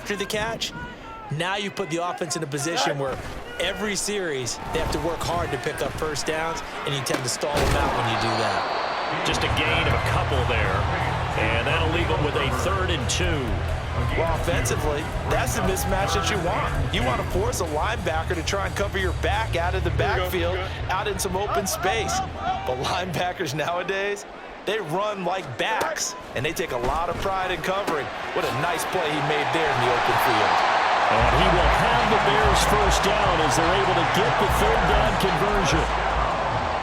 after the catch, now you put the offense in a position where every series they have to work hard to pick up first downs, and you tend to stall them out when you do that. Just a gain of a couple there, and that'll leave them with a 3rd and 2. Well, offensively, that's the mismatch that you want. You want to force a linebacker to try and cover your back out of the backfield, out in some open space. But linebackers nowadays, they run like backs, and they take a lot of pride in covering. What a nice play he made there in the open field. And he will have the Bears first down as they're able to get the 3rd down conversion.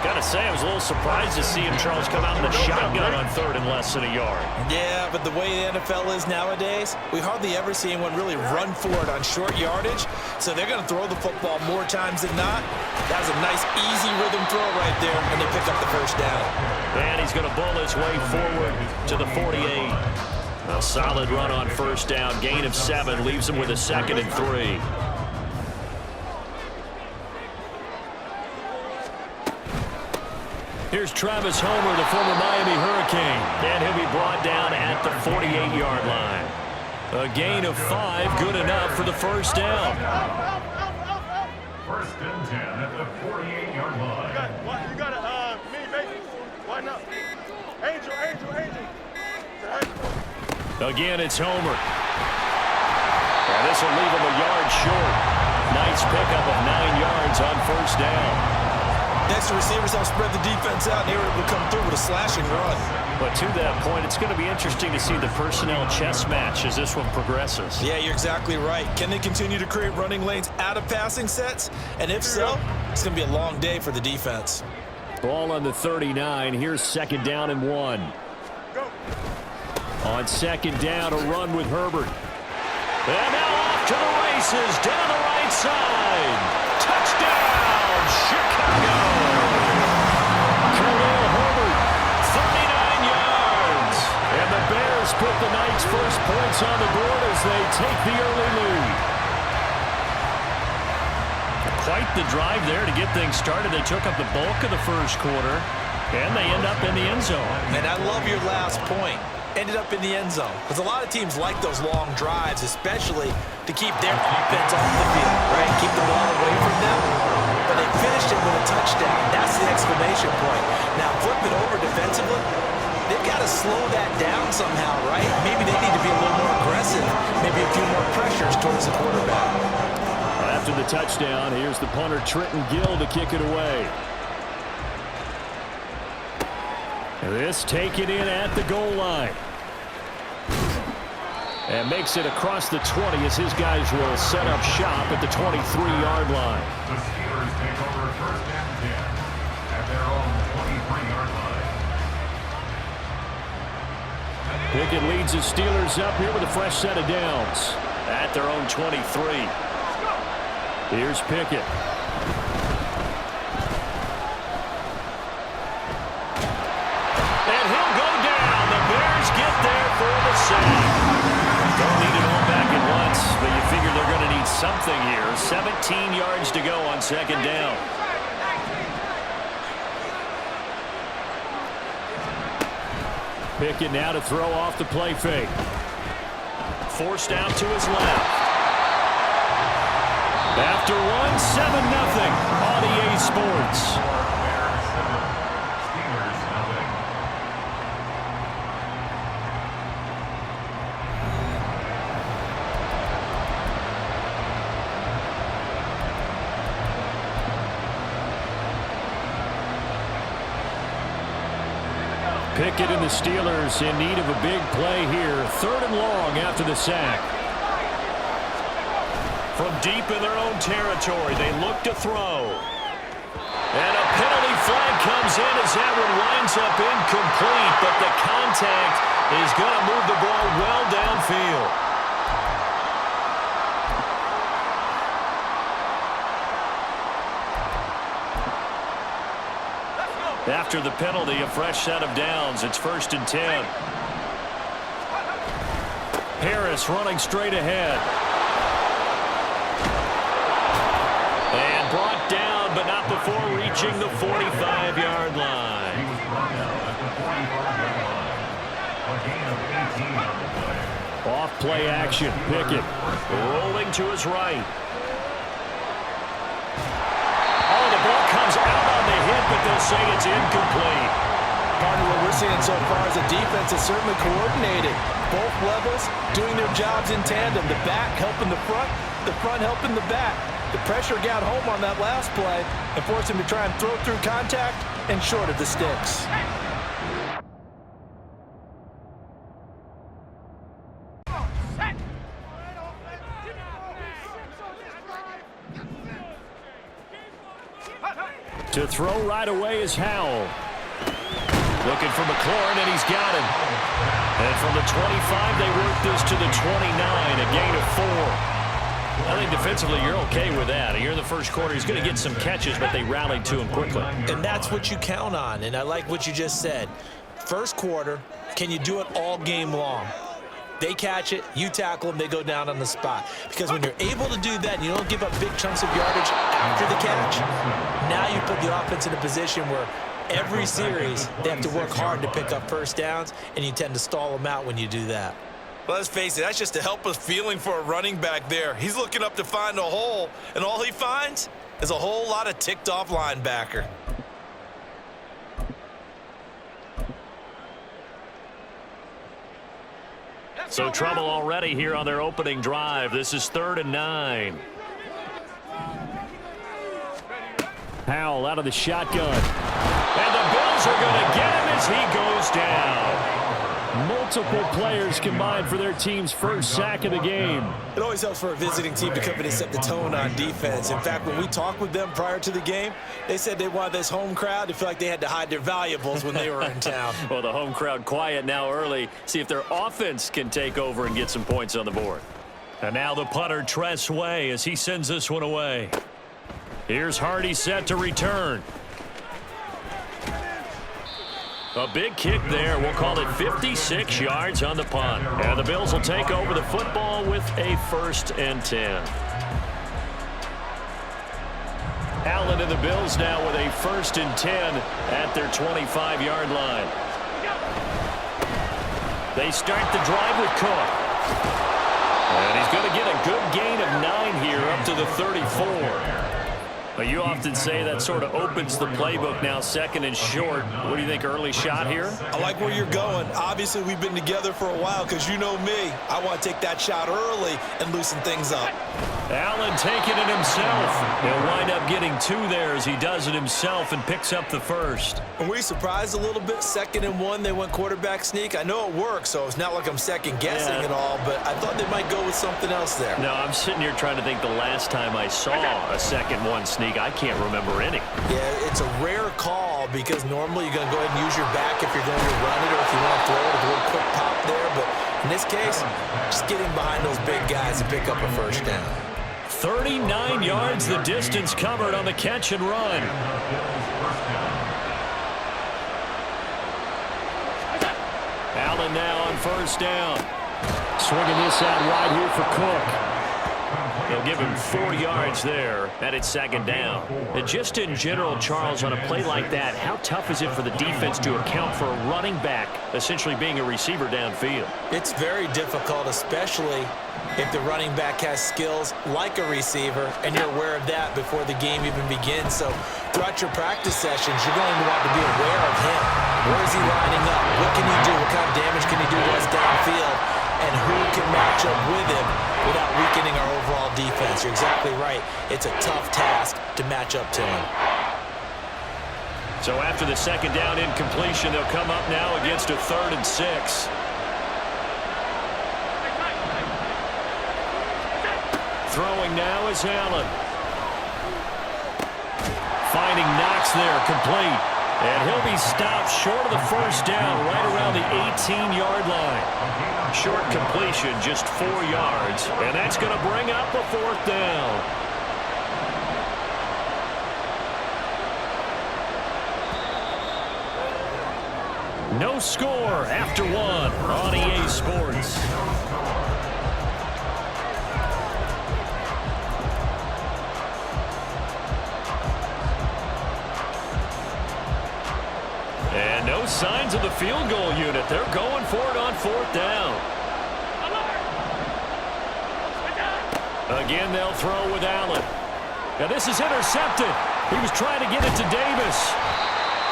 Gotta say, I was a little surprised to see him, Charles, come out in the shotgun on 3rd and less than a yard. Yeah, but the way the NFL is nowadays, we hardly ever see anyone really run for it on short yardage, so they're going to throw the football more times than not. That was a nice, easy rhythm throw right there, and they pick up the first down. And he's going to bull his way forward to the 48. A solid run on first down, gain of 7, leaves him with a 2nd and 3. Here's Travis Homer, the former Miami Hurricane, and he'll be brought down at the 48-yard line. A gain of 5, good enough for the first down. 1st and 10 at the 48-yard line. You got it, me, baby. Why not? Angel. Again, it's Homer. And this will leave him a yard short. Nice pickup of 9 yards on first down. Next, the receivers help spread the defense out, and they were able to come through with a slashing run. But to that point, it's going to be interesting to see the personnel chess match as this one progresses. Yeah, you're exactly right. Can they continue to create running lanes out of passing sets? And if so, it's going to be a long day for the defense. Ball on the 39. Here's 2nd down and 1. On 2nd down, a run with Herbert. And now off to the races, down the right side. Touchdown, Chicago! Khalil Herbert, 39 yards. And the Bears put the night's first points on the board as they take the early lead. Quite the drive there to get things started. They took up the bulk of the first quarter, and they end up in the end zone. And I love your last point. Ended up in the end zone. Because a lot of teams like those long drives, especially to keep their offense off the field, right? Keep the ball away from them. But they finished it with a touchdown. That's the exclamation point. Now, flip it over defensively. They've got to slow that down somehow, right? Maybe they need to be a little more aggressive. Maybe a few more pressures towards the quarterback. After the touchdown, here's the punter, Trenton Gill, to kick it away. This taken in at the goal line. And makes it across the 20 as his guys will set up shop at the 23-yard line. The Steelers take over 1st and 10 at their own 23-yard line. Pickett leads the Steelers up here with a fresh set of downs at their own 23. Here's Pickett. And he'll go down. The Bears get there for the sack. Don't need it all back at once, but you figure they're going to need something here. 17 yards to go on 2nd down. Pickett now to throw off the play fake. Forced out to his left. After one, 7-0 on EA Sports. Pickett and the Steelers in need of a big play here. 3rd and long after the sack. From deep in their own territory, they look to throw. And a penalty flag comes in as that one winds up incomplete, but the contact is going to move the ball well downfield. After the penalty, a fresh set of downs. It's 1st and 10. Harris running straight ahead. And brought down, but not before reaching the 45-yard line. He was brought down at the 45-yard line. A gain of 18 on the play. Off play action. Pickett rolling to his right. Oh, the ball comes out on the hit, but they'll say it's incomplete. Part of what we're seeing so far is the defense is certainly coordinated. Both levels doing their jobs in tandem. The back helping the front helping the back. The pressure got home on that last play and forced him to try and throw through contact and short of the sticks. To throw right away is Howell. Looking for McLaurin, and he's got him. And from the 25, they work this to the 29, a gain of 4. I think defensively you're okay with that. Here in the first quarter, he's going to get some catches, but they rallied to him quickly. And that's what you count on, and I like what you just said. First quarter, can you do it all game long? They catch it, you tackle them, they go down on the spot. Because when you're able to do that and you don't give up big chunks of yardage after the catch, now you put the offense in a position where every series they have to work hard to pick up first downs, and you tend to stall them out when you do that. Well, let's face it, that's just a helpless feeling for a running back there. He's looking up to find a hole, and all he finds is a whole lot of ticked-off linebacker. So trouble already here on their opening drive. This is 3rd and 9. Howell out of the shotgun. And the Bills are going to get him as he goes down. Multiple players combined for their team's first sack of the game. It always helps for a visiting team to come in and set the tone on defense. In fact, when we talked with them prior to the game, they said they wanted this home crowd to feel like they had to hide their valuables when they were in town. Well, the home crowd quiet now early. See if their offense can take over and get some points on the board. And now the punter, Tress Way, as he sends this one away. Here's Hardy set to return. A big kick there. We'll call it 56 yards on the punt. And the Bills will take over the football with a 1st and 10. Allen and the Bills now with a 1st and 10 at their 25-yard line. They start the drive with Cook. And he's going to get a good gain of 9 here up to the 34. But you often say that sort of opens the playbook now, 2nd and short. What do you think, early shot here? I like where you're going. Obviously, we've been together for a while because you know me. I want to take that shot early and loosen things up. Allen taking it himself. He'll wind up getting 2 there as he does it himself and picks up the 1st. And we surprised a little bit. 2nd and 1, they went quarterback sneak. I know it works, so it's not like I'm second-guessing at all, but I thought they might go with something else there. No, I'm sitting here trying to think the last time I saw a 2nd-1 sneak. I can't remember any. Yeah, it's a rare call because normally you're going to go ahead and use your back if you're going to run it or if you want to throw it, a little quick pop there. But in this case, just get in behind those big guys and pick up a 1st down. 39 yards the distance covered on the catch and run. Allen now on 1st down. Swinging this out wide here for Cook. They'll give him 4 yards there, and it's 2nd down. And just in general, Charles, on a play like that, how tough is it for the defense to account for a running back essentially being a receiver downfield? It's very difficult, especially if the running back has skills like a receiver, and you're aware of that before the game even begins. So throughout your practice sessions, you're going to want to be aware of him. Where is he lining up? What can he do? What kind of damage can he do to us downfield? And who can match up with him without weakening our overall defense? You're exactly right. It's a tough task to match up to him. So after the 2nd down incompletion, they'll come up now against a 3rd and 6. Throwing now is Allen. Finding Knox there, complete. And he'll be stopped short of the 1st down right around the 18-yard line. Short completion, just 4 yards. And that's going to bring up a 4th down. No score after 1 on EA Sports. And no signs of the field goal unit. They're going for it on 4th down. Again, they'll throw with Allen. Now this is intercepted. He was trying to get it to Davis.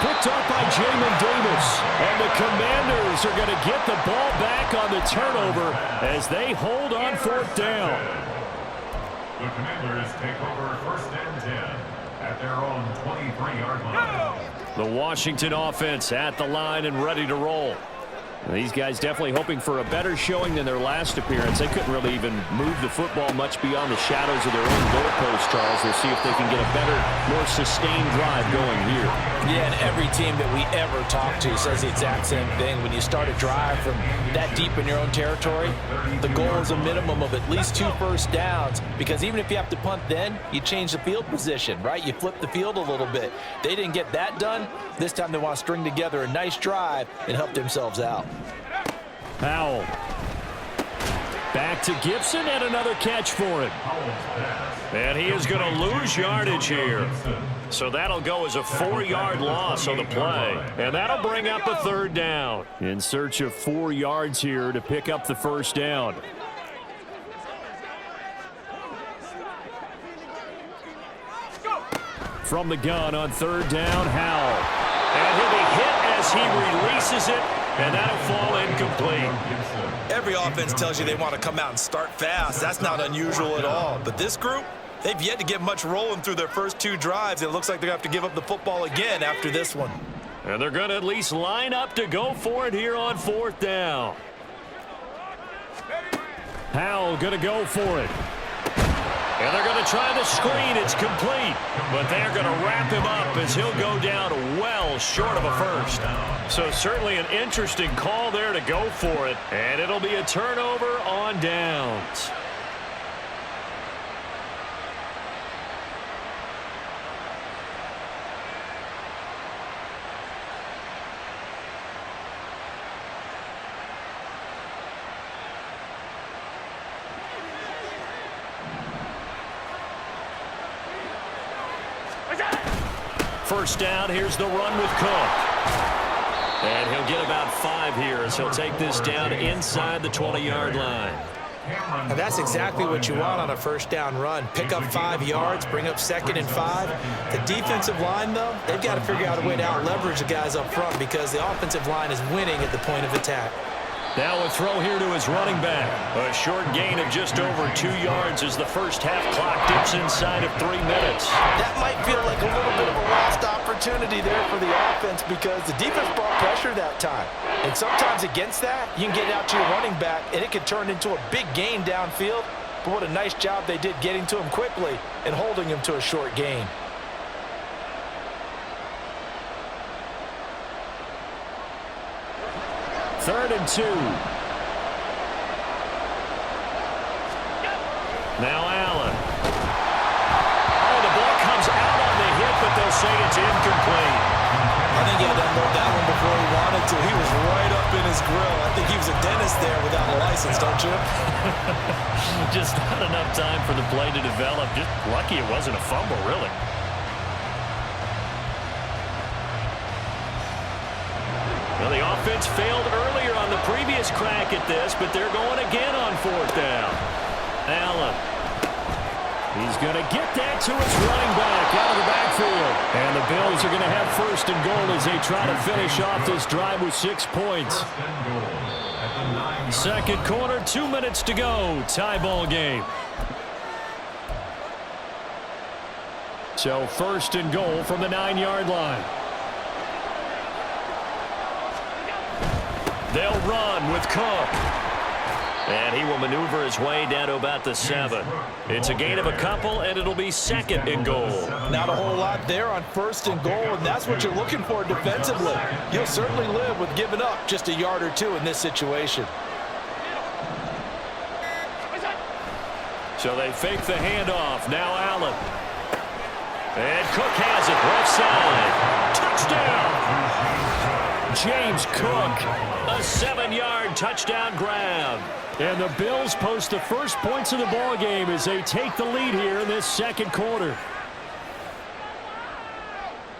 Picked up by Jamin Davis. And the Commanders are going to get the ball back on the turnover as they hold on 4th down. The Commanders take over 1st and 10 at their own 23-yard line. The Washington offense at the line and ready to roll. These guys definitely hoping for a better showing than their last appearance. They couldn't really even move the football much beyond the shadows of their own goalpost, Charles. We'll see if they can get a better, more sustained drive going here. Yeah, and every team that we ever talk to says the exact same thing. When you start a drive from that deep in your own territory, the goal is a minimum of at least 2 first downs, because even if you have to punt then, you change the field position, right? You flip the field a little bit. They didn't get that done. This time they want to string together a nice drive and help themselves out. Powell. Back to Gibson and another catch for him. And he is going to lose yardage here. So that'll go as a 4-yard loss on the play. And that'll bring up a 3rd down. In search of 4 yards here to pick up the 1st down. From the gun on 3rd down, Howell. And he'll be hit as he releases it, and that'll fall incomplete. Every offense tells you they want to come out and start fast. That's not unusual at all. But this group, they've yet to get much rolling through their first 2 drives. It looks like they're going to have to give up the football again after this one. And they're going to at least line up to go for it here on 4th down. Howell going to go for it. And they're going to try the screen. It's complete. But they're going to wrap him up as he'll go down well short of a first. So certainly an interesting call there to go for it. And it'll be a turnover on downs. First down, here's the run with Cook. And he'll get about 5 here as he'll take this down inside the 20-yard line. And that's exactly what you want on a 1st down run. Pick up 5 yards, bring up 2nd and 5. The defensive line, though, they've got to figure out a way to out-leverage the guys up front because the offensive line is winning at the point of attack. Now a throw here to his running back. A short gain of just over 2 yards as the first half clock dips inside of 3 minutes. That might feel like a little bit of a lost opportunity there for the offense because the defense brought pressure that time. And sometimes against that, you can get out to your running back, and it can turn into a big gain downfield. But what a nice job they did getting to him quickly and holding him to a short gain. Third and 2. Now Allen. Oh, the ball comes out on the hit, but they'll say it's incomplete. I think he had to unload that one before he wanted to. He was right up in his grill. I think he was a dentist there without a license, don't you? Just not enough time for the play to develop. Just lucky it wasn't a fumble, really. Well, the offense failed earlier on the previous crack at this, but they're going again on 4th down. Allen. He's going to get that to his running back out of the backfield. And the Bills are going to have 1st and goal as they try to finish off this drive with 6 points. 2nd quarter, 2 minutes to go. Tie ball game. So 1st and goal from the 9-yard line. They'll run with Cook. And he will maneuver his way down to about the 7. It's a gain of a couple, and it'll be 2nd and goal. Not a whole lot there on 1st and goal, and that's what you're looking for defensively. You'll certainly live with giving up just a yard or 2 in this situation. So they fake the handoff. Now Allen. And Cook has it left side. Touchdown! James Cook, a 7-yard touchdown grab. And the Bills post the first points of the ball game as they take the lead here in this 2nd quarter.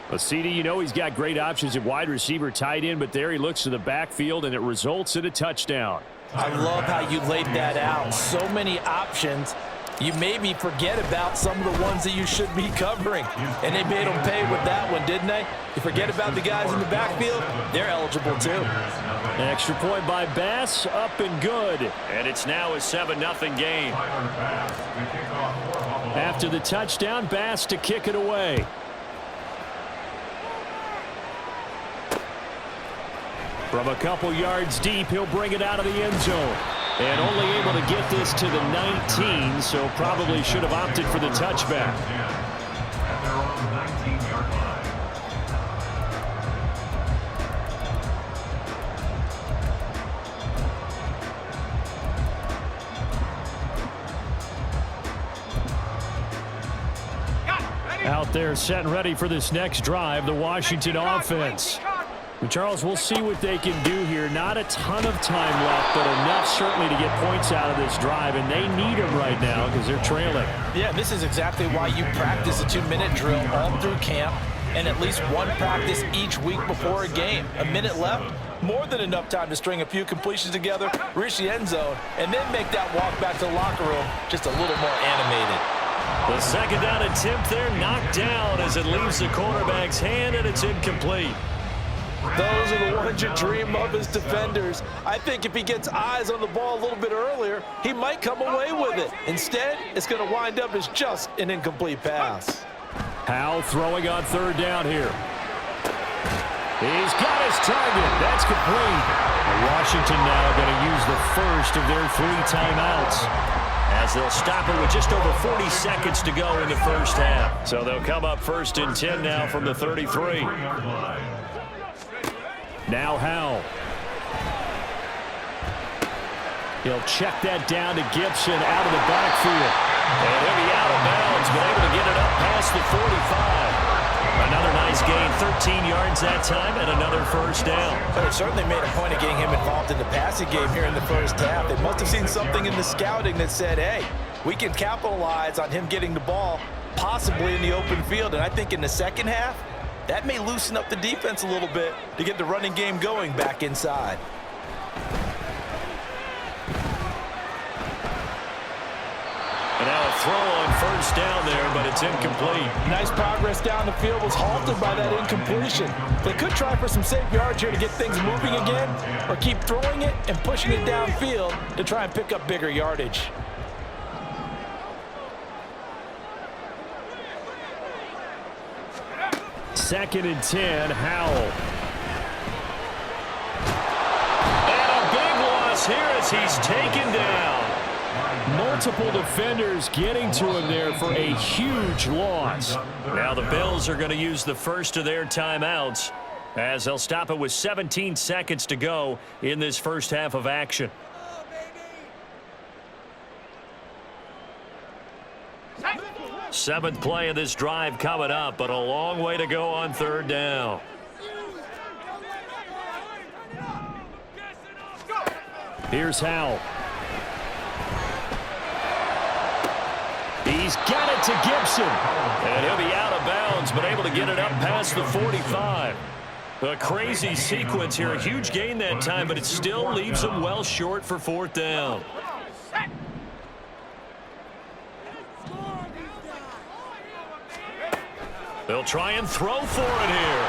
Well, CD, you know he's got great options at wide receiver, tight end, but there he looks to the backfield, and it results in a touchdown. I love how you laid that out. So many options. you maybe forget about some of the ones that you should be covering. And they made them pay with that one, didn't they? You forget about the guys in the backfield, they're eligible too. Extra point by Bass, up and good. And it's now a 7-0 game. After the touchdown, Bass to kick it away. From a couple yards deep, he'll bring it out of the end zone. And only able to get this to the 19, so probably should have opted for the touchback. At their own 19-yard line. Out there set and ready for this next drive, the Washington offense. And Charles, we'll see what they can do here. Not a ton of time left, but enough certainly to get points out of this drive, and they need them right now because they're trailing. Yeah, this is exactly why you practice a 2-minute drill all through camp and at least one practice each week before a game. A minute left, more than enough time to string a few completions together, reach the end zone, and then make that walk back to the locker room just a little more animated. The second down attempt there knocked down as it leaves the quarterback's hand, and it's incomplete. Those are the ones you dream of as defenders. I think if he gets eyes on the ball a little bit earlier, he might come away with it. Instead, it's going to wind up as just an incomplete pass. Howell throwing on third down here. He's got his target. That's complete. Washington now going to use the first of their 3 timeouts, as they'll stop it with just over 40 seconds to go in the first half. So they'll come up 1st and 10 now from the 33. Now Howell. He'll check that down to Gibson out of the backfield. And he'll be out of bounds, but able to get it up past the 45. Another nice gain, 13 yards that time, and another first down. But it certainly made a point of getting him involved in the passing game here in the first half. They must have seen something in the scouting that said, hey, we can capitalize on him getting the ball, possibly in the open field. And I think in the second half, that may loosen up the defense a little bit to get the running game going back inside. And now a throw on first down there, but it's incomplete. Nice progress down the field, was halted by that incompletion. They could try for some safe yards here to get things moving again, or keep throwing it and pushing it downfield to try and pick up bigger yardage. Second and 10, Howell. And a big loss here as he's taken down. Multiple defenders getting to him there for a huge loss. Now the Bills are going to use the first of their timeouts, as they'll stop it with 17 seconds to go in this first half of action. Seventh play of this drive coming up, but a long way to go on third down. Here's Howell. He's got it to Gibson. And he'll be out of bounds, but able to get it up past the 45. A crazy sequence here. A huge gain that time, but it still leaves him well short for fourth down. They'll try and throw for it here.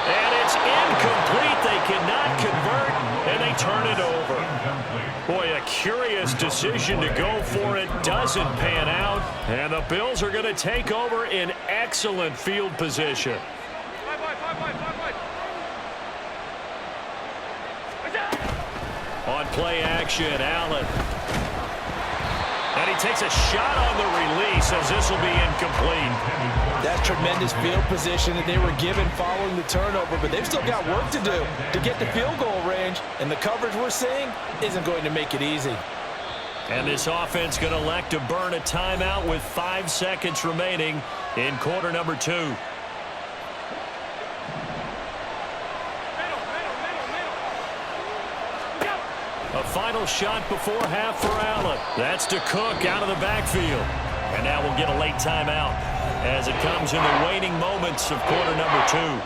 And it's incomplete. They cannot convert, and they turn it over. Boy, a curious decision to go for it. Doesn't pan out. And the Bills are going to take over in excellent field position. On play action, Allen. And he takes a shot on the release, as this will be incomplete. That's tremendous field position that they were given following the turnover, but they've still got work to do to get to field goal range, and the coverage we're seeing isn't going to make it easy. And this offense going to elect to burn a timeout with 5 seconds remaining in quarter number 2. A final shot before half for Allen. That's to Cook out of the backfield. And now we'll get a late timeout as it comes in the waning moments of quarter number 2.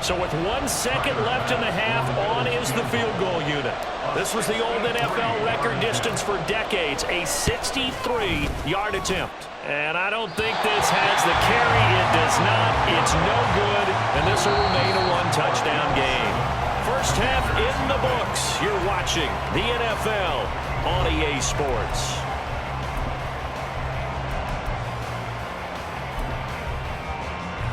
So with 1 second left in the half, on is the field goal unit. This was the old NFL record distance for decades, a 63-yard attempt. And I don't think this has the carry. It does not. It's no good, and this will remain a one-touchdown game. First half in the books. You're watching the NFL on EA Sports.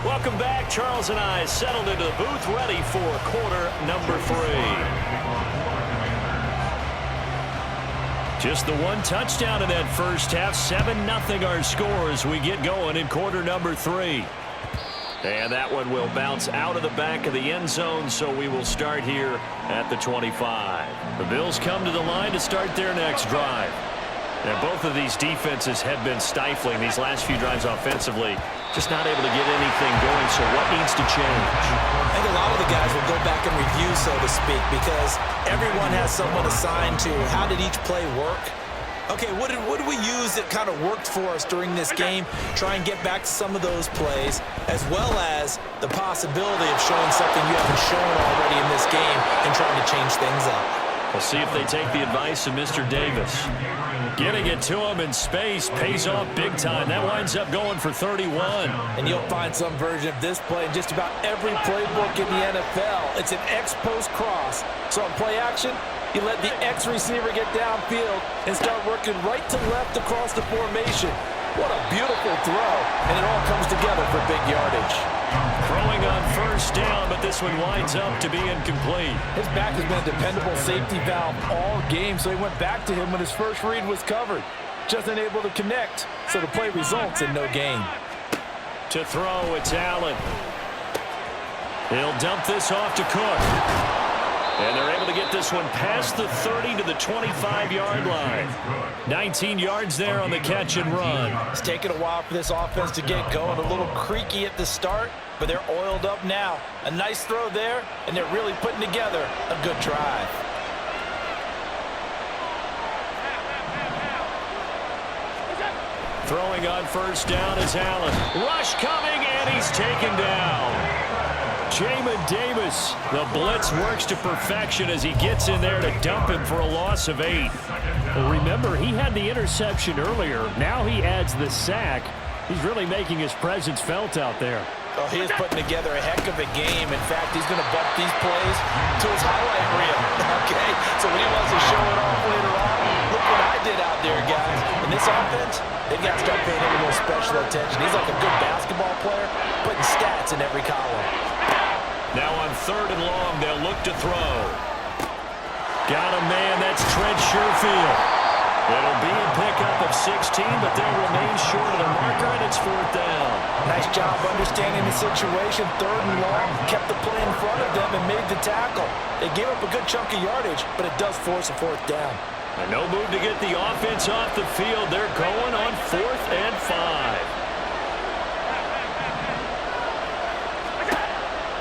Welcome back. Charles and I settled into the booth, ready for quarter number 3. Just the one touchdown in that first half. 7-0 our score as we get going in quarter number 3. And that one will bounce out of the back of the end zone, so we will start here at the 25. The Bills come to the line to start their next drive. And both of these defenses have been stifling these last few drives offensively. Just not able to get anything going, so what needs to change? I think a lot of the guys will go back and review, so to speak, because everyone has someone assigned to how did each play work. Okay, what did we use that kind of worked for us during this game? Try and get back to some of those plays, as well as the possibility of showing something you haven't shown already in this game and trying to change things up. We'll see if they take the advice of Mr. Davis. Getting it to him in space pays off big time. That winds up going for 31. And you'll find some version of this play in just about every playbook in the NFL. It's an X-post cross. So on play action, you let the X receiver get downfield and start working right to left across the formation. What a beautiful throw. And it all comes together for big yardage. Throwing on first down, but this one winds up to be incomplete. His back has been a dependable safety valve all game, so he went back to him when his first read was covered. Just unable to connect, so the play results in no gain. To throw, it's Allen. He'll dump this off to Cook. And they're able to get this one past the 30 to the 25-yard line. 19 yards there on the catch and run. It's taken a while for this offense to get going. A little creaky at the start, but they're oiled up now. A nice throw there, and they're really putting together a good drive. Throwing on first down is Allen. Rush coming, and he's taken down. Jamin Davis, the blitz works to perfection as he gets in there to dump him for a loss of 8. Well, remember, he had the interception earlier. Now he adds the sack. He's really making his presence felt out there. Oh, he is putting together a heck of a game. In fact, he's going to bump these plays to his highlight reel. Okay, so when he wants to show it off later on, look what I did out there, guys. In this offense, they've got to start paying him a little special attention. He's like a good basketball player, putting stats in every column. Now on third and long, they'll look to throw. Got a man, that's Trent Sherfield. It'll be a pickup of 16, but they'll remain short of the marker, and it's 4th down. Nice job understanding the situation. Third and long, kept the play in front of them and made the tackle. They gave up a good chunk of yardage, but it does force a 4th down. And no move to get the offense off the field. They're going on 4th and 5.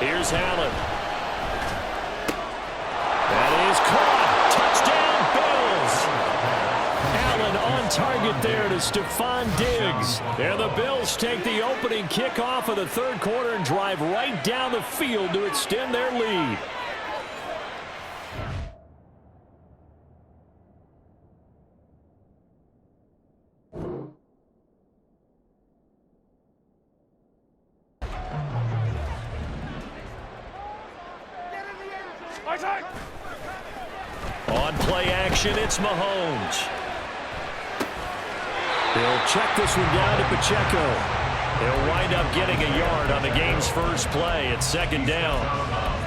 Here's Allen. That is caught. Touchdown, Bills. Allen on target there to Stephon Diggs. And the Bills take the opening kickoff of the third quarter and drive right down the field to extend their lead. On play action, it's Mahomes. He'll check this one down to Pacheco. He'll wind up getting a yard on the game's first play. It's 2nd down.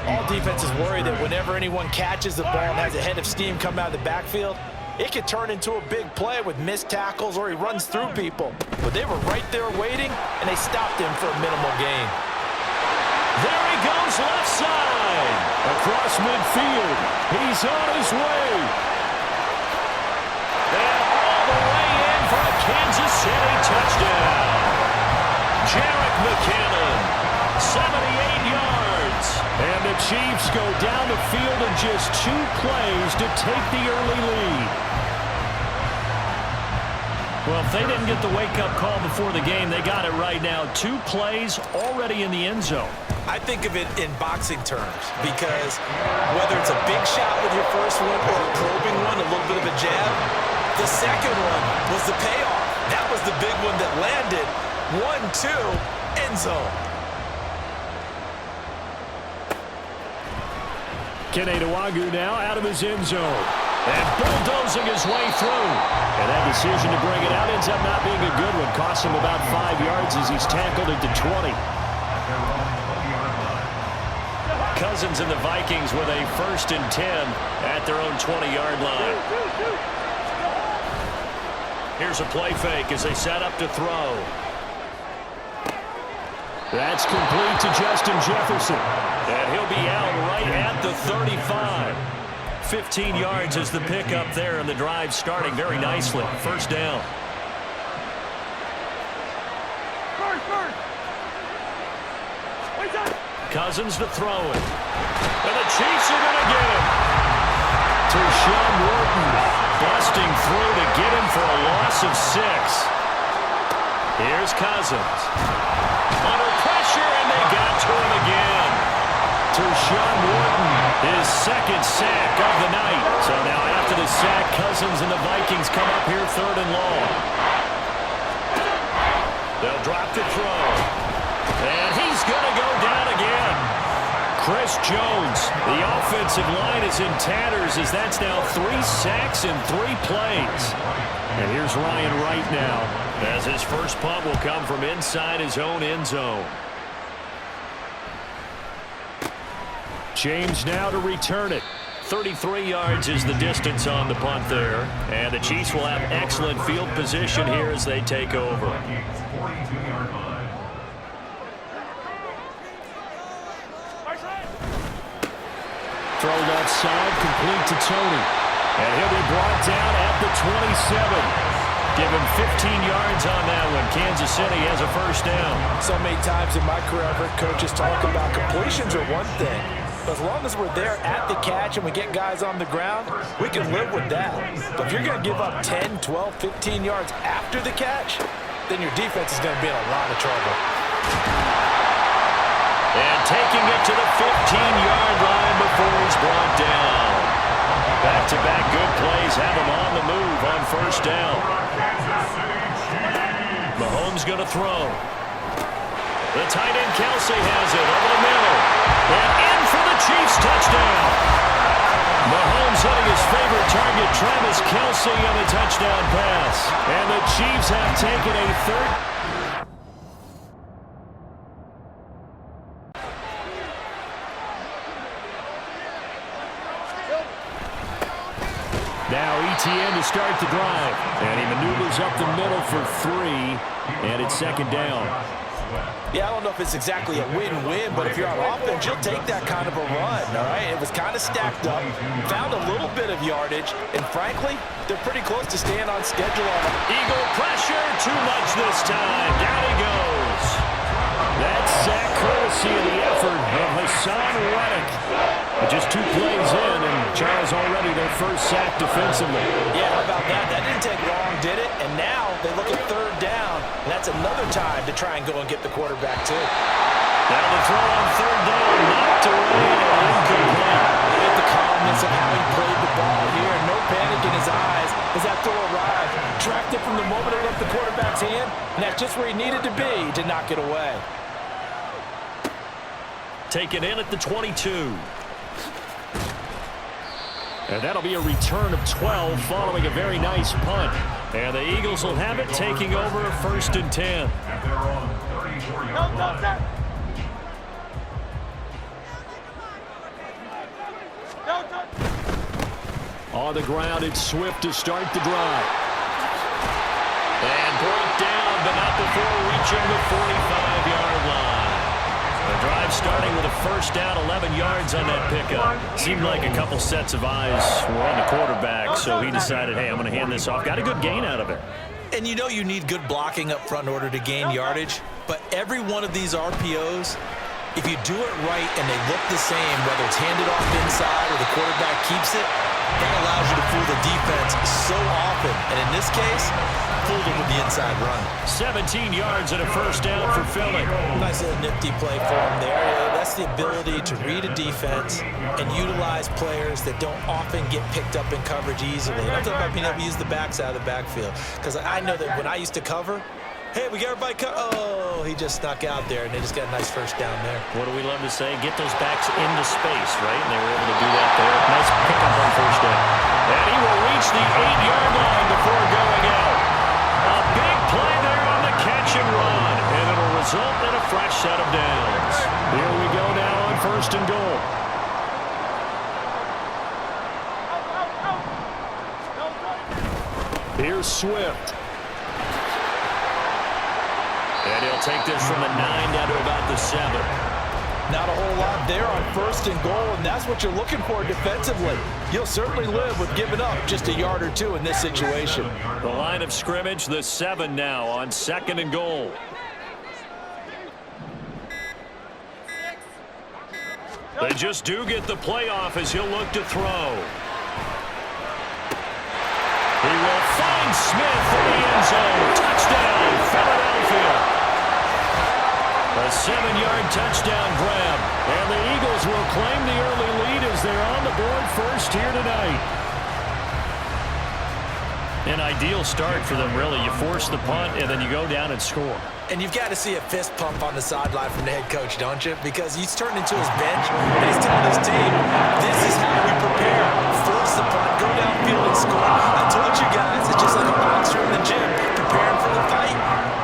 All defenses worry that whenever anyone catches the ball and has a head of steam come out of the backfield, it could turn into a big play with missed tackles or he runs through people. But they were right there waiting, and they stopped him for a minimal gain. There he goes left side. Across midfield. He's on his way. And all the way in for a Kansas City touchdown. Jerick McKinnon, 78 yards. And the Chiefs go down the field in just 2 plays to take the early lead. Well, if they didn't get the wake-up call before the game, they got it right now. 2 plays already in the end zone. I think of it in boxing terms because whether it's a big shot with your first one or a probing one, a little bit of a jab, the second one was the payoff. That was the big one that landed. 1-2, end zone. Kene Nwagu now out of his end zone. And bulldozing his way through. And that decision to bring it out ends up not being a good one. Cost him about 5 yards as he's tackled into 20. Cousins and the Vikings with a 1st and 10 at their own 20-yard line. Here's a play fake as they set up to throw. That's complete to Justin Jefferson. And he'll be out right at the 35. 15 yards is the pickup there, and the drive starting very nicely. 1st down. Cousins to throw it. And the Chiefs are going to get him. Tershawn Wharton busting through to get him for a loss of 6. Here's Cousins. Under pressure, and they got to him again. Tershawn Wharton, his 2nd sack of the night. So now after the sack, Cousins and the Vikings come up here 3rd and long. They'll drop the throw. And he's going to go down again. Chris Jones, the offensive line is in tatters as that's now 3 sacks in 3 plays. And here's Ryan Wright now as his first punt will come from inside his own end zone. James now to return it. 33 yards is the distance on the punt there. And the Chiefs will have excellent field position here as they take over. Thrown outside, complete to Tony. And he'll be brought down at the 27. Give him 15 yards on that one. Kansas City has a 1st down. So many times in my career I've heard coaches talk about completions are one thing. But as long as we're there at the catch and we get guys on the ground, we can live with that. But if you're going to give up 10, 12, 15 yards after the catch, then your defense is going to be in a lot of trouble. And taking it to the 15-yard line before he's brought down. Back-to-back good plays have him on the move on 1st down. Mahomes going to throw. The tight end Kelsey has it over the middle. And in for the Chiefs touchdown. Mahomes hitting his favorite target, Travis Kelsey, on the touchdown pass. And the Chiefs have taken a 3rd. Now ETN to start the drive. And he maneuvers up the middle for 3. And it's 2nd down. Yeah, I don't know if it's exactly a win-win, but if you're on offense, you'll take that kind of a run, all right? It was kind of stacked up, found a little bit of yardage, and frankly, they're pretty close to staying on schedule on it. Eagle pressure, too much this time. Down he goes. That sack courtesy of the effort of Hassan Reddick. But just 2 plays in, and Charles already their 1st sack defensively. Yeah, how about that? That didn't take long, did it? And now they look at 3rd down, and that's another time to try and go and get the quarterback, too. Now the throw on 3rd down, knocked away and incomplete. At the calmness of how he played the ball here, no panic in his eyes as that throw arrived. Tracked it from the moment it left the quarterback's hand, and that's just where he needed to be to knock it away. Taken in at the 22. And that'll be a return of 12 following a very nice punt. And the Eagles will have it, taking over 1st and 10. On the ground, it's Swift to start the drive. And brought down, but not before reaching the 45-yard line. The drive starting with a 1st down, 11 yards on that pickup. Seemed like a couple sets of eyes were on the quarterback, so he decided, hey, I'm going to hand this off. Got a good gain out of it. And you know you need good blocking up front in order to gain yardage, but every one of these RPOs, if you do it right and they look the same, whether it's handed off inside or the quarterback keeps it, That allows you to fool the defense so often. And in this case, fooled them with the inside run. 17 yards and a first down for Philly. Nice little nifty play for him there. Yeah, that's the ability to read a defense and utilize players that don't often get picked up in coverage easily. And I'm talking about being able to use the backside of the backfield. Because I know that when I used to cover, hey, we got everybody oh, he just snuck out there, and they just got a nice first down there. What do we love to say? Get those backs into space, right? And they were able to do that there. Nice pickup on first down. And he will reach the 8-yard line before going out. A big play there on the catch and run, and it'll result in a fresh set of downs. Here we go now on first and goal. Here's Swift. And he'll take this from the 9 down to about the 7. Not a whole lot there on first and goal, and that's what you're looking for defensively. You'll certainly live with giving up just a yard or two in this situation. The line of scrimmage, the 7 now on second and goal. They just do get the playoff as he'll look to throw. He will find Smith in the end zone. Touchdown, Philadelphia. A 7-yard touchdown grab. And the Eagles will claim the early lead as they're on the board first here tonight. An ideal start for them, really. You force the punt, and then you go down and score. And you've got to see a fist pump on the sideline from the head coach, don't you? Because he's turned into his bench, and he's telling his team, this is how we prepare. Force the punt, go downfield and score. I told you guys, it's just like a boxer in the gym, preparing for the fight.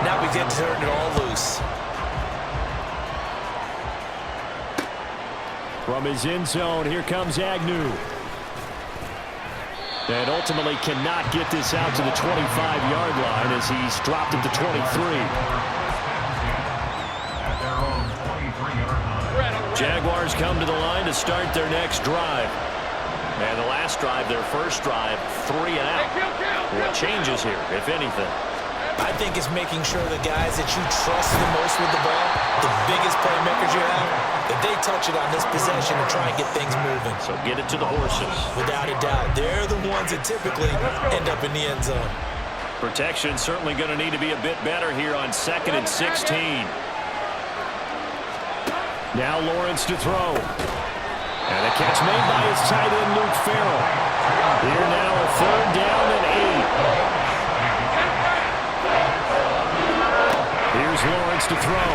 Now we get to turn it all loose. From his end zone, here comes Agnew. And ultimately cannot get this out to the 25-yard line as he's dropped at the 23. Jaguars come to the line to start their next drive. And the last drive, their first drive, 3 and out. What changes here, if anything? I think it's making sure the guys that you trust the most with the ball, the biggest playmakers you have, that they touch it on this possession and try and get things moving. So get it to the horses. Without a doubt. They're the ones that typically end up in the end zone. Protection certainly going to need to be a bit better here on 2nd and 16. Now Lawrence to throw. And a catch made by his tight end, Luke Farrell. Here now a 3rd down and 8. Here's Lawrence to throw.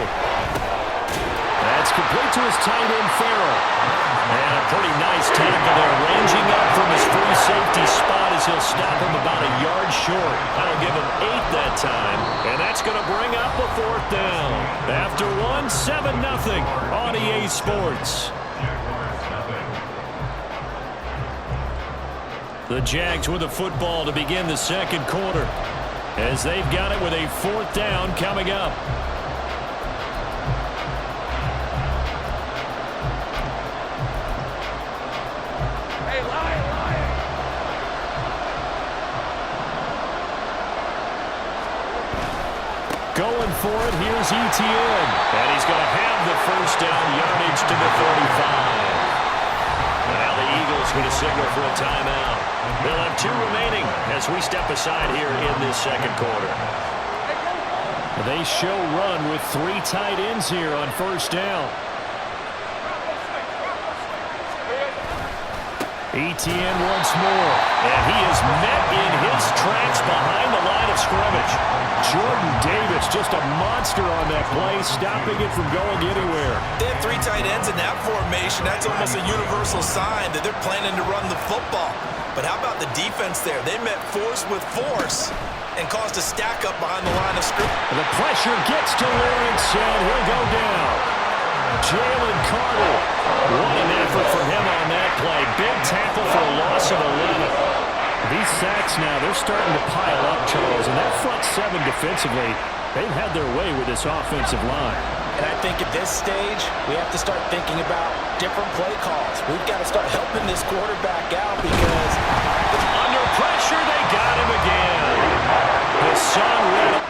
That's complete to his tight end, Farrell. And a pretty nice tackle there, ranging up from his free safety spot as he'll stop him about a yard short. That'll give him 8 that time, and that's going to bring up a 4th down. After 1, 7-0 on EA Sports. The Jags with the football to begin the second quarter, as they've got it with a 4th down coming up. Going for it, here's Etienne. And he's going to have the first down, yardage to the 45. Now the Eagles going to signal for a timeout. They'll have 2 remaining as we step aside here in this second quarter. They show run with 3 tight ends here on first down. Etienne once more, and he is met in his tracks behind the line of scrimmage. Jordan Davis, just a monster on that play, stopping it from going anywhere. They have 3 tight ends in that formation. That's almost a universal sign that they're planning to run the football. But how about the defense there? They met force with force and caused a stack up behind the line of scrimmage. The pressure gets to Lawrence, and he'll go down. Jalen Carter, what an effort for him on that play. Big tackle for a loss of 11. These sacks now, they're starting to pile up, Charles, and that front 7 defensively, they've had their way with this offensive line. And I think at this stage, we have to start thinking about different play calls. We've got to start helping this quarterback out because under pressure, they got him again. His son read it.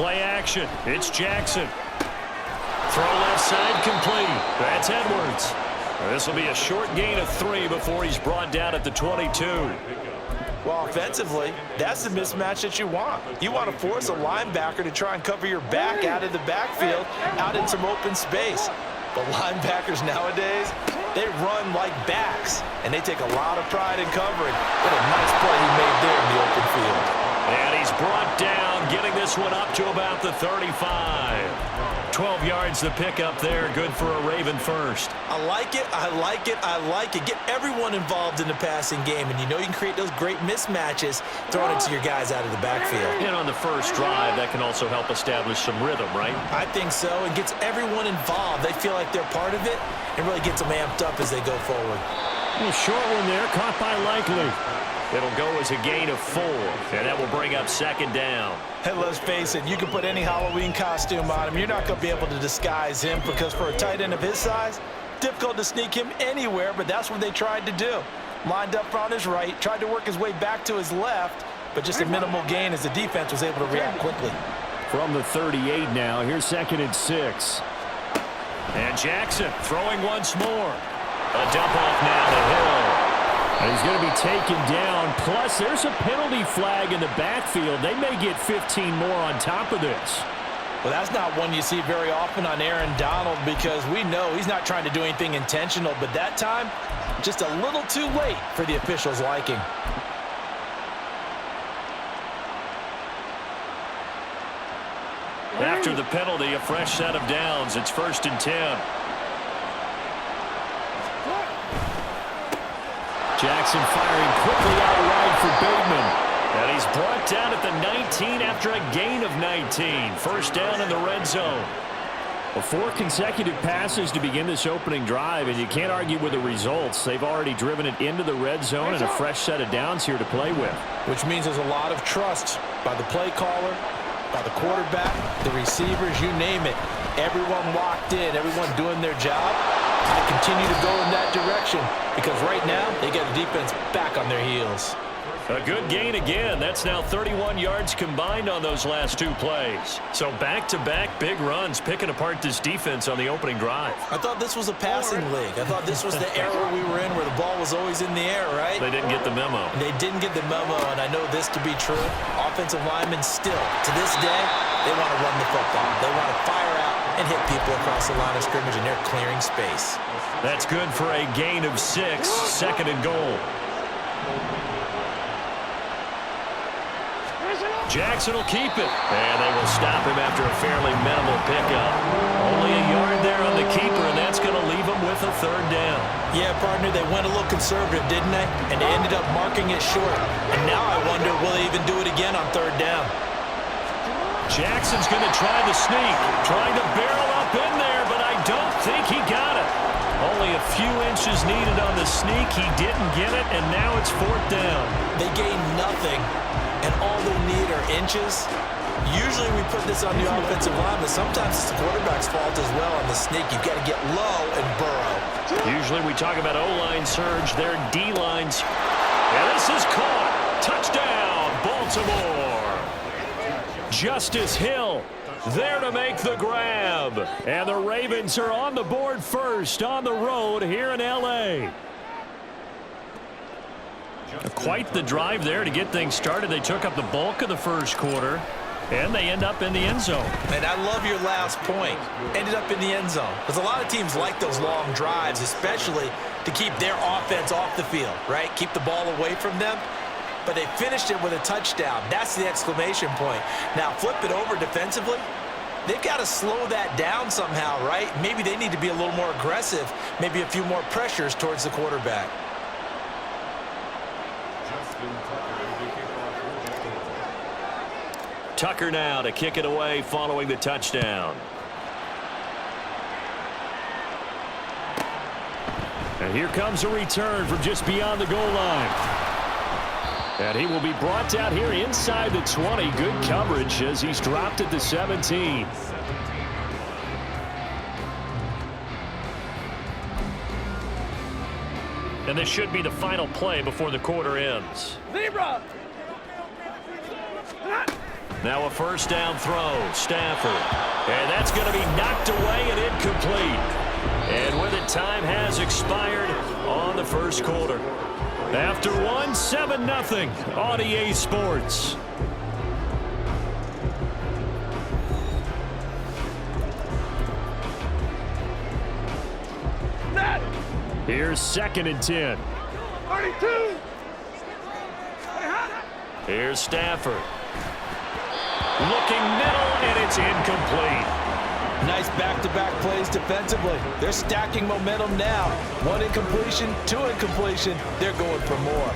Play action. It's Jackson. Throw left side complete. That's Edwards. This will be a short gain of 3 before he's brought down at the 22. Well, offensively, that's the mismatch that you want. You want to force a linebacker to try and cover your back out of the backfield, out in some open space. But linebackers nowadays, they run like backs, and they take a lot of pride in covering. What a nice play he made there in the open field. And he's brought down, getting this one up to about the 35. 12 yards to pick up there. Good for a Raven first. I like it. I like it. I like it. Get everyone involved in the passing game, and you know you can create those great mismatches throwing it to your guys out of the backfield. And on the first drive, that can also help establish some rhythm, right? I think so. It gets everyone involved. They feel like they're part of it and really gets them amped up as they go forward. A short one there, caught by Likely. It'll go as a gain of 4, and that will bring up second down. Hey, let's face it, you can put any Halloween costume on him. You're not going to be able to disguise him because for a tight end of his size, difficult to sneak him anywhere, but that's what they tried to do. Lined up on his right, tried to work his way back to his left, but just a minimal gain as the defense was able to react quickly. From the 38 now, here's 2nd and 6. And Jackson throwing once more. A dump off now to Hill. And he's going to be taken down. Plus, there's a penalty flag in the backfield. They may get 15 more on top of this. Well, that's not one you see very often on Aaron Donald because we know he's not trying to do anything intentional, but that time, just a little too late for the officials' liking. After the penalty, a fresh set of downs. It's 1st and 10. Jackson firing quickly out wide for Bateman. And he's brought down at the 19 after a gain of 19. First down in the red zone. Well, 4 consecutive passes to begin this opening drive, and you can't argue with the results. They've already driven it into the red zone and a fresh set of downs here to play with. Which means there's a lot of trust by the play caller, by the quarterback, the receivers, you name it. Everyone locked in, everyone doing their job. To continue to go in that direction because right now they get the defense back on their heels. A good gain again. That's now 31 yards combined on those last 2 plays. So back-to-back big runs picking apart this defense on the opening drive. I thought this was a passing league. I thought this was the era we were in where the ball was always in the air, right? They didn't get the memo. They didn't get the memo, and I know this to be true. Offensive linemen still, to this day, they want to run the football. They want to fire out and hit people across the line of scrimmage, and they're clearing space. That's good for a gain of 6, 2nd and goal. Jackson will keep it, and they will stop him after a fairly minimal pickup. Only a yard there on the keeper, and that's going to leave him with a 3rd down. Yeah, partner, they went a little conservative, didn't they? And they ended up marking it short. And now I wonder, will they even do it again on 3rd down? Jackson's going to try the sneak, trying to barrel up in there, but I don't think he got it. Only a few inches needed on the sneak. He didn't get it, and now it's 4th down. They gain nothing, and all they need are inches. Usually we put this on the offensive line, but sometimes it's the quarterback's fault as well on the sneak. You've got to get low and burrow. Usually we talk about O-line surge, their D-lines. And this is caught. Touchdown, Baltimore. Justice Hill there to make the grab. And the Ravens are on the board first on the road here in L.A. Quite the drive there to get things started. They took up the bulk of the first quarter, and they end up in the end zone. And I love your last point. Ended up in the end zone. Because a lot of teams like those long drives, especially to keep their offense off the field, right? Keep the ball away from them. But they finished it with a touchdown. That's the exclamation point. Now flip it over defensively. They've got to slow that down somehow, right? Maybe they need to be a little more aggressive. Maybe a few more pressures towards the quarterback. Tucker now to kick it away following the touchdown. And here comes a return from just beyond the goal line. And he will be brought down here inside the 20. Good coverage as he's dropped at the 17. And this should be the final play before the quarter ends. Zebra! Now a first down throw. Stafford. And that's going to be knocked away and incomplete. And with it, time has expired on the first quarter. After one, 7-0 on EA Sports. Here's 2nd and 10. 32. Here's Stafford. Looking middle, and it's incomplete. Nice back-to-back plays defensively. They're stacking momentum now. 1 incompletion, 2 incompletion. They're going for more.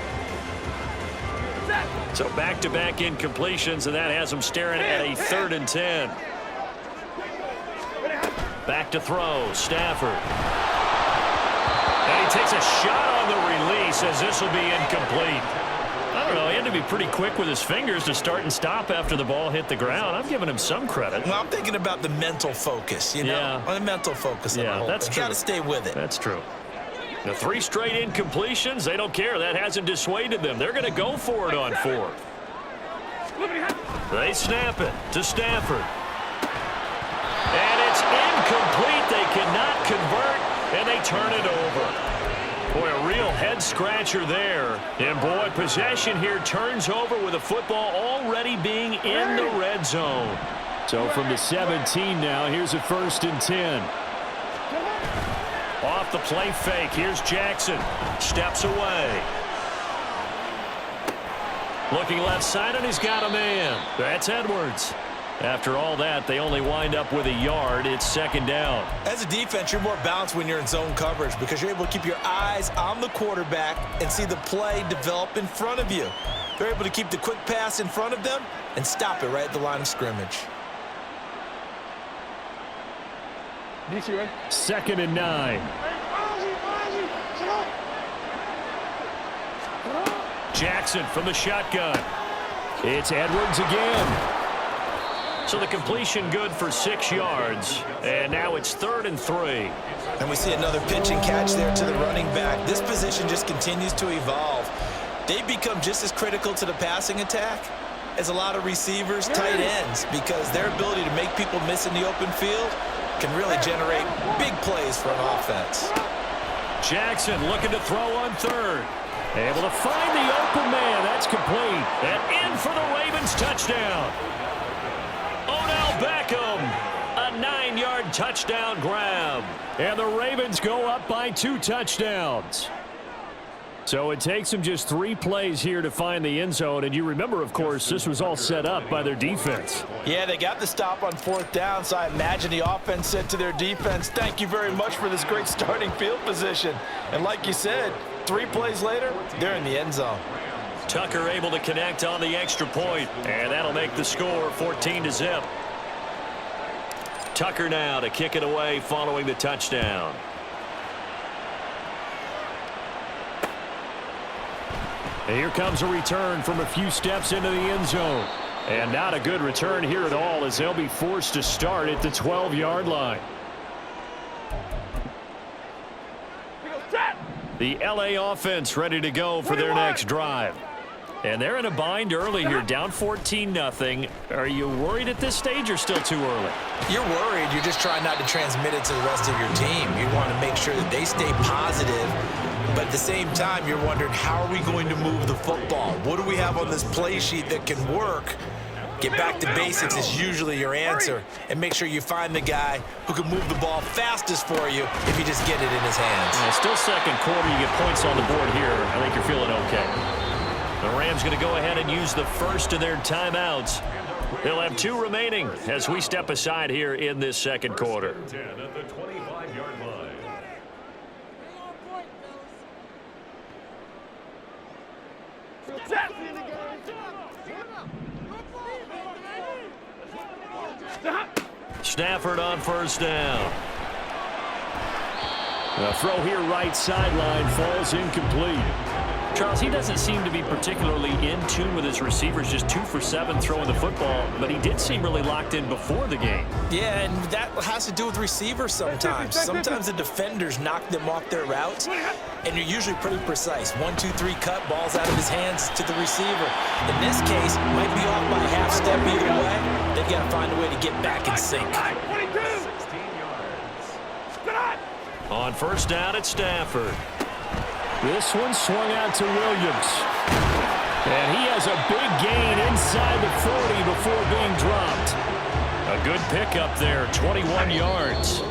So back-to-back incompletions, and that has them staring at a 3rd and 10. Back to throw. Stafford. And he takes a shot on the release as this will be incomplete. I don't know. He had to be pretty quick with his fingers to start and stop after the ball hit the ground. I'm giving him some credit. Well, I'm thinking about the mental focus, you know? Yeah. On the mental focus. Yeah, that's true. Got to stay with it. That's true. The 3 straight incompletions, they don't care. That hasn't dissuaded them. They're going to go for it on 4th. They snap it to Stafford. And it's incomplete. They cannot convert, and they turn it over. Boy, a real head-scratcher there. And, boy, possession here turns over with the football already being in the red zone. So from the 17 now, here's a 1st and 10. Off the play fake, here's Jackson. Steps away. Looking left side, and he's got a man. That's Edwards. After all that, they only wind up with a yard. It's 2nd down. As a defense, you're more balanced when you're in zone coverage because you're able to keep your eyes on the quarterback and see the play develop in front of you. They're able to keep the quick pass in front of them and stop it right at the line of scrimmage. 2nd and 9. Jackson from the shotgun. It's Edwards again. So the completion good for 6 yards. And now it's 3rd and 3. And we see another pitch and catch there to the running back. This position just continues to evolve. They become just as critical to the passing attack as a lot of receivers, tight ends, because their ability to make people miss in the open field can really generate big plays for an offense. Jackson looking to throw on 3rd. Able to find the open man. That's complete. And in for the Ravens touchdown. Odell Beckham, a 9-yard touchdown grab. And the Ravens go up by 2 touchdowns. So it takes them just 3 plays here to find the end zone. And you remember, of course, this was all set up by their defense. Yeah, they got the stop on 4th down, so I imagine the offense said to their defense, thank you very much for this great starting field position. And like you said, 3 plays later, they're in the end zone. Tucker able to connect on the extra point, and that'll make the score 14-0. Tucker now to kick it away following the touchdown. And here comes a return from a few steps into the end zone. And not a good return here at all as they'll be forced to start at the 12-yard line. The LA offense ready to go for their next drive. And they're in a bind early here, down 14-0. Are you worried at this stage or still too early? You're worried. You're just trying not to transmit it to the rest of your team. You want to make sure that they stay positive. But at the same time, you're wondering, how are we going to move the football? What do we have on this play sheet that can work? Get back to basics is usually your answer. And make sure you find the guy who can move the ball fastest for you if you just get it in his hands. Yeah, still 2nd quarter. You get points on the board here. I think you're feeling okay. The Rams going to go ahead and use the first of their timeouts. They'll have 2 remaining as we step aside here in this 2nd quarter. 10 at the 25-yard line. Stafford on 1st down. The throw here right sideline falls incomplete. Charles, he doesn't seem to be particularly in tune with his receivers, just 2 for 7 throwing the football, but he did seem really locked in before the game. Yeah, and that has to do with receivers sometimes. Sometimes the defenders knock them off their routes, and you're usually pretty precise. 1, 2, 3 cut, balls out of his hands to the receiver. In this case, might be off by a half step either way. They've got to find a way to get back in sync. 22. 16 yards. Good on. On first down at Stafford. This one swung out to Williams. And he has a big gain inside the 40 before being dropped. A good pickup there, 21 yards.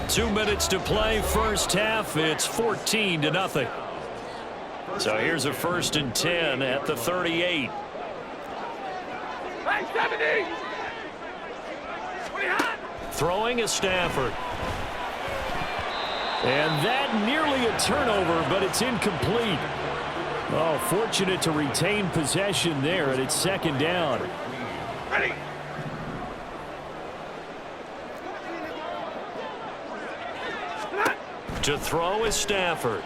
2 minutes to play, first half. It's 14-0. So here's a 1st and 10 at the 38. Hey, 70. Throwing is Stafford. And that nearly a turnover, but it's incomplete. Oh, fortunate to retain possession there, and it's 2nd down. Ready. To throw is Stafford.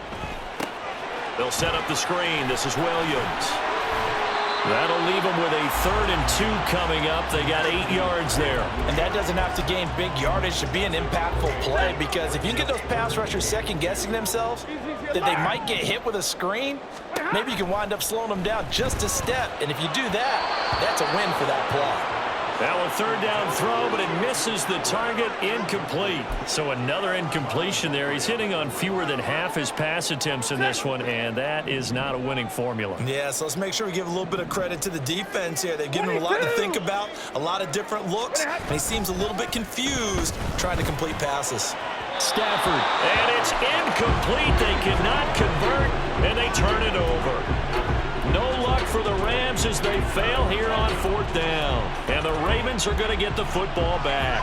They'll set up the screen. This is Williams. That'll leave them with a 3rd and 2 coming up. They got 8 yards there. And that doesn't have to gain big yardage to be an impactful play, because if you can get those pass rushers second-guessing themselves, that they might get hit with a screen, maybe you can wind up slowing them down just a step. And if you do that, that's a win for that play. Now a 3rd down throw, but it misses the target, incomplete. So another incompletion there. He's hitting on fewer than half his pass attempts in this one, and that is not a winning formula. Yeah, so let's make sure we give a little bit of credit to the defense here. They've given him a lot to think about, a lot of different looks, and he seems a little bit confused trying to complete passes. Stafford. And it's incomplete. They cannot convert, and they turn it over. No luck for the Rams as they fail here on 4th down. And the Ravens are going to get the football back.